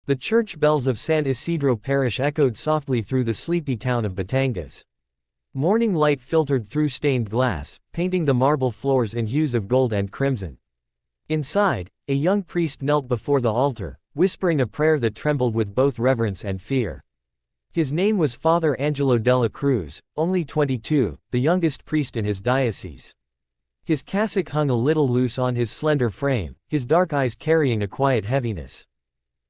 The church bells of San Isidro Parish echoed softly through the sleepy town of Batangas. Morning light filtered through stained glass, painting the marble floors in hues of gold and crimson. Inside, a young priest knelt before the altar, whispering a prayer that trembled with both reverence and fear. His name was Father Angelo della Cruz, only 22, the youngest priest in his diocese. His cassock hung a little loose on his slender frame, his dark eyes carrying a quiet heaviness.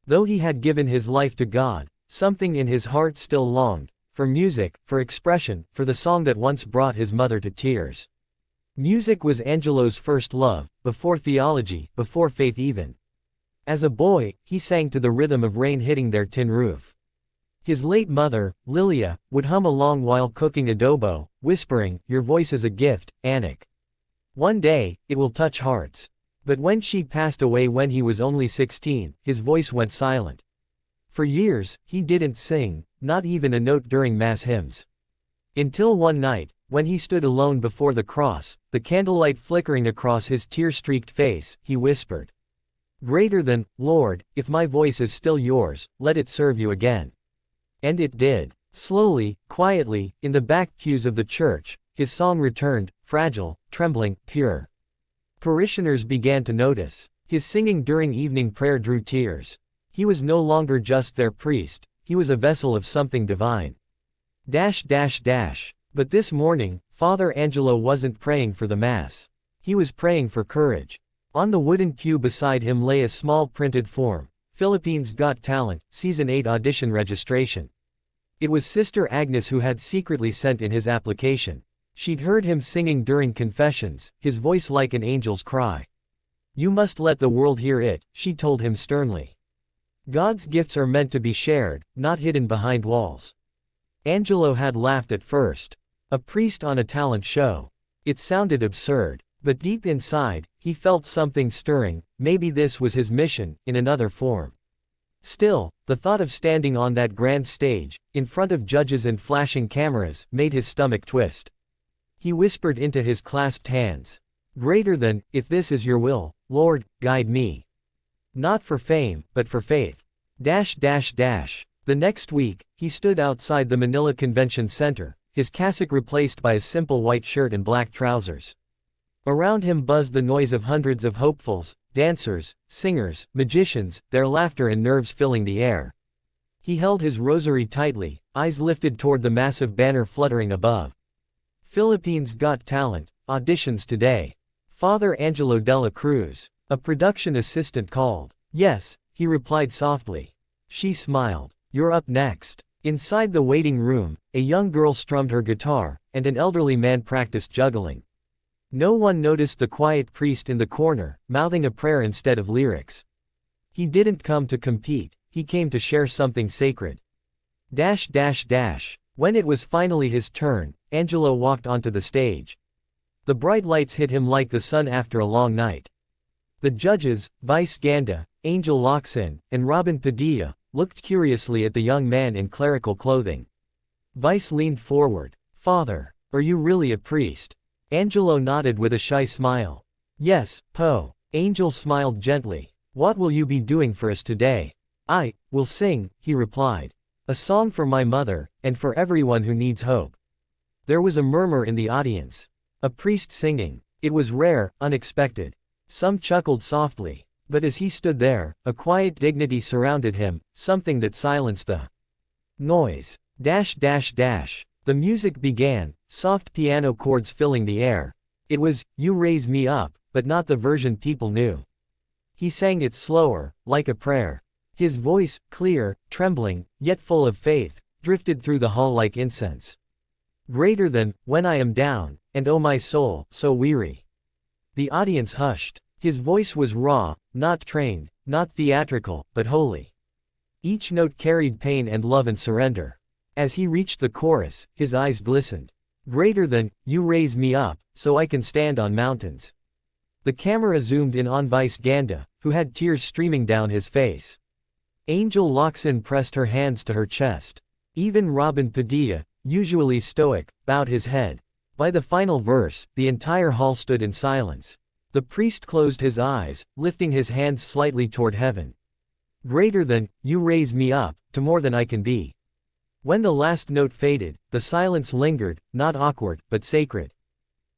Though he had given his life to God, something in his heart still longed, for music, for expression, for the song that once brought his mother to tears. Music was Angelo's first love, before theology, before faith even. As a boy, he sang to the rhythm of rain hitting their tin roof. His late mother, Lilia, would hum along while cooking adobo, whispering, "Your voice is a gift, Anik. One day, it will touch hearts." But when she passed away when he was only 16, his voice went silent. For years, he didn't sing, not even a note during Mass hymns. Until one night, when he stood alone before the cross, the candlelight flickering across his tear-streaked face, he whispered, "Greater than, Lord, if my voice is still yours, let it serve you again." And it did. Slowly, quietly, in the back pews of the church, his song returned, fragile, trembling, pure. Parishioners began to notice. His singing during evening prayer drew tears. He was no longer just their priest, he was a vessel of something divine. But this morning, Father Angelo wasn't praying for the Mass. He was praying for courage. On the wooden pew beside him lay a small printed form, Philippines Got Talent, Season 8 audition registration. It was Sister Agnes who had secretly sent in his application. She'd heard him singing during confessions, his voice like an angel's cry. "You must let the world hear it," she told him sternly. "God's gifts are meant to be shared, not hidden behind walls." Angelo had laughed at first. A priest on a talent show. It sounded absurd. But deep inside, he felt something stirring. Maybe this was his mission, in another form. Still, the thought of standing on that grand stage, in front of judges and flashing cameras, made his stomach twist. He whispered into his clasped hands, "Greater than, if this is your will, Lord, guide me. Not for fame, but for faith." The next week, he stood outside the Manila Convention Center, his cassock replaced by a simple white shirt and black trousers. Around him buzzed the noise of hundreds of hopefuls, dancers, singers, magicians, their laughter and nerves filling the air. He held his rosary tightly, eyes lifted toward the massive banner fluttering above. Philippines Got Talent, auditions today. Father Angelo della Cruz. A production assistant called. "Yes," he replied softly. She smiled. "You're up next." Inside the waiting room, a young girl strummed her guitar, and an elderly man practiced juggling. No one noticed the quiet priest in the corner, mouthing a prayer instead of lyrics. He didn't come to compete, he came to share something sacred. When it was finally his turn, Angelo walked onto the stage. The bright lights hit him like the sun after a long night. The judges, Vice Ganda, Angel Locsin, and Robin Padilla, looked curiously at the young man in clerical clothing. Vice leaned forward. "Father, are you really a priest?" Angelo nodded with a shy smile. "Yes, Po." Angel smiled gently. "What will you be doing for us today?" "I will sing," he replied. "A song for my mother, and for everyone who needs hope." There was a murmur in the audience. A priest singing. It was rare, unexpected. Some chuckled softly. But as he stood there, a quiet dignity surrounded him, something that silenced the noise. The music began, soft piano chords filling the air. It was, "You Raise Me Up," but not the version people knew. He sang it slower, like a prayer. His voice, clear, trembling, yet full of faith, drifted through the hall like incense. "Greater than, when I am down, and oh my soul, so weary." The audience hushed. His voice was raw, not trained, not theatrical, but holy. Each note carried pain and love and surrender. As he reached the chorus, his eyes glistened. "Greater than, you raise me up, so I can stand on mountains." The camera zoomed in on Vice Ganda, who had tears streaming down his face. Angel Locsin pressed her hands to her chest. Even Robin Padilla, usually stoic, bowed his head. By the final verse, the entire hall stood in silence. The priest closed his eyes, lifting his hands slightly toward heaven. Greater than, you raise me up, to more than I can be. When the last note faded, the silence lingered, not awkward, but sacred.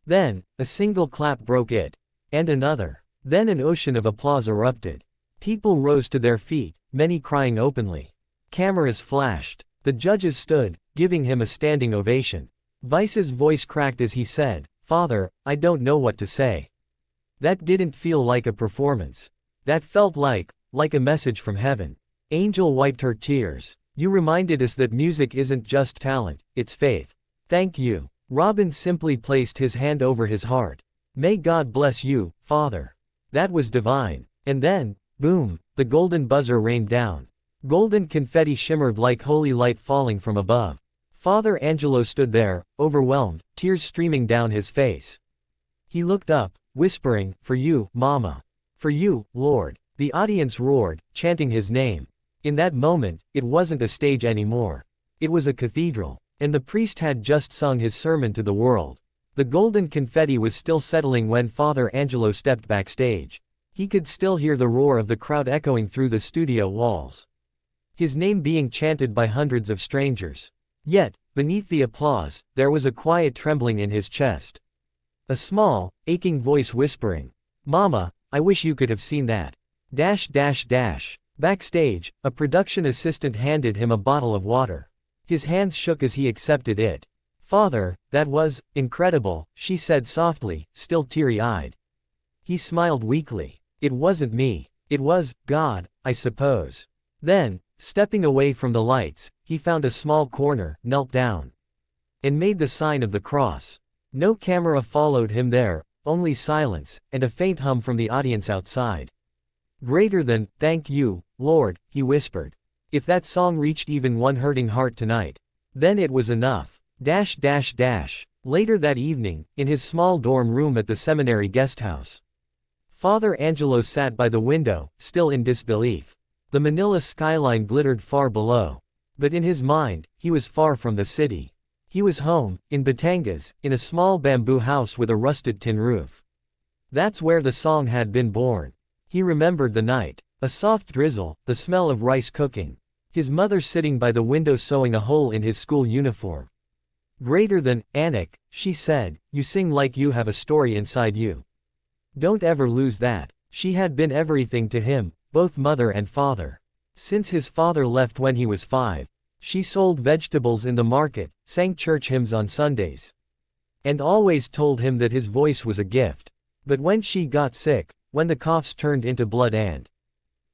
Then, a single clap broke it. And another. Then an ocean of applause erupted. People rose to their feet, many crying openly. Cameras flashed. The judges stood, giving him a standing ovation. Vice's voice cracked as he said, "Father, I don't know what to say." That didn't feel like a performance. That felt like a message from heaven. Angel wiped her tears. "You reminded us that music isn't just talent, it's faith. Thank you." Robin simply placed his hand over his heart. "May God bless you, Father." That was divine. And then, boom, the golden buzzer rained down. Golden confetti shimmered like holy light falling from above. Father Angelo stood there, overwhelmed, tears streaming down his face. He looked up, whispering, "For you, Mama. For you, Lord." The audience roared, chanting his name. In that moment, it wasn't a stage anymore. It was a cathedral. And the priest had just sung his sermon to the world. The golden confetti was still settling when Father Angelo stepped backstage. He could still hear the roar of the crowd echoing through the studio walls. His name being chanted by hundreds of strangers. Yet, beneath the applause, there was a quiet trembling in his chest. A small, aching voice whispering, "Mama, I wish you could have seen that." Backstage, a production assistant handed him a bottle of water. His hands shook as he accepted it. "Father, that was incredible," she said softly, still teary-eyed. He smiled weakly. "It wasn't me. It was God, I suppose." Then, stepping away from the lights, he found a small corner, knelt down, and made the sign of the cross. No camera followed him there, only silence, and a faint hum from the audience outside. "Greater than, thank you, Lord," he whispered. If that song reached even one hurting heart tonight, then it was enough. Later that evening, in his small dorm room at the seminary guesthouse, Father Angelo sat by the window, still in disbelief. The Manila skyline glittered far below. But in his mind, he was far from the city. He was home, in Batangas, in a small bamboo house with a rusted tin roof. That's where the song had been born. He remembered the night. A soft drizzle, the smell of rice cooking. His mother sitting by the window sewing a hole in his school uniform. "Greater than, Anik," she said, "you sing like you have a story inside you. Don't ever lose that." She had been everything to him, both mother and father. Since his father left when he was 5, she sold vegetables in the market, sang church hymns on Sundays, and always told him that his voice was a gift. But when she got sick, when the coughs turned into blood and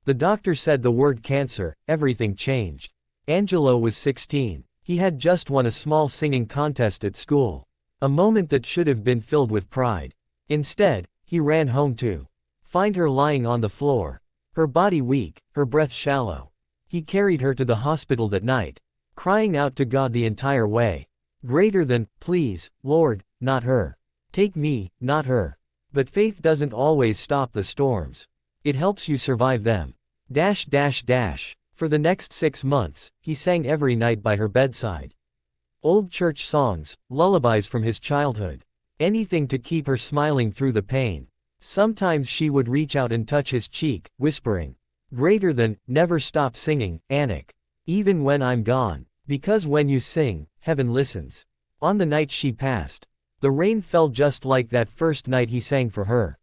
the doctor said the word cancer, everything changed. Angelo was 16. He had just won a small singing contest at school. A moment that should have been filled with pride. Instead, he ran home to find her lying on the floor. Her body weak, her breath shallow. He carried her to the hospital that night, crying out to God the entire way. "Greater than, please, Lord, not her. Take me, not her." But faith doesn't always stop the storms. It helps you survive them. For the next 6 months, he sang every night by her bedside. Old church songs, lullabies from his childhood. Anything to keep her smiling through the pain. Sometimes she would reach out and touch his cheek, whispering, "Greater than, never stop singing, Anik. Even when I'm gone. Because when you sing, heaven listens." On the night she passed, the rain fell just like that first night he sang for her.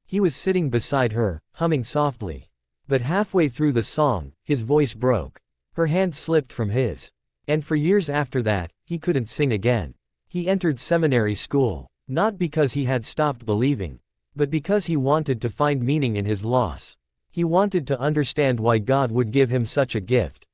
He was sitting beside her, humming softly. But halfway through the song, his voice broke. Her hand slipped from his. And for years after that, he couldn't sing again. He entered seminary school, not because he had stopped believing, but because he wanted to find meaning in his loss. He wanted to understand why God would give him such a gift,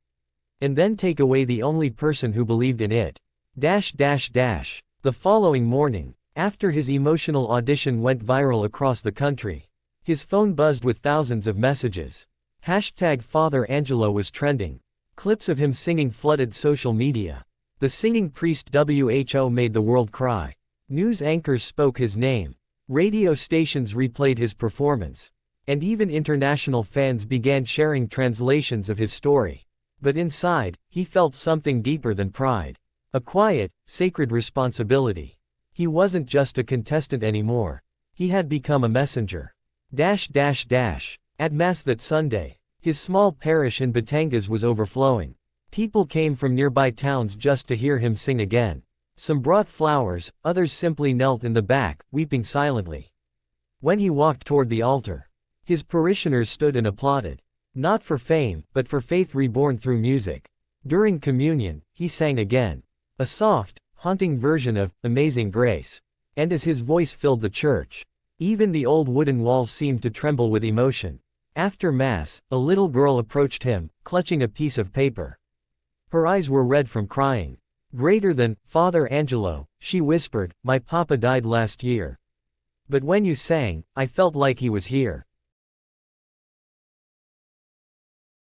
and then take away the only person who believed in it. The following morning, after his emotional audition went viral across the country, his phone buzzed with thousands of messages. #Father Angelo was trending. Clips of him singing flooded social media. The singing priest WHO made the world cry. News anchors spoke his name. Radio stations replayed his performance. And even international fans began sharing translations of his story. But inside, he felt something deeper than pride. A quiet, sacred responsibility. He wasn't just a contestant anymore. He had become a messenger. At Mass that Sunday, His small parish in Batangas was overflowing. People came from nearby towns just to hear him sing again. Some brought flowers, others simply knelt in the back, weeping silently. When he walked toward the altar, his parishioners stood and applauded. Not for fame, but for faith reborn through music. During communion, he sang again. A soft, haunting version of Amazing Grace. And as his voice filled the church, even the old wooden walls seemed to tremble with emotion. After Mass, a little girl approached him, clutching a piece of paper. Her eyes were red from crying. "Greater than, Father Angelo," she whispered, "my papa died last year. But when you sang, I felt like he was here."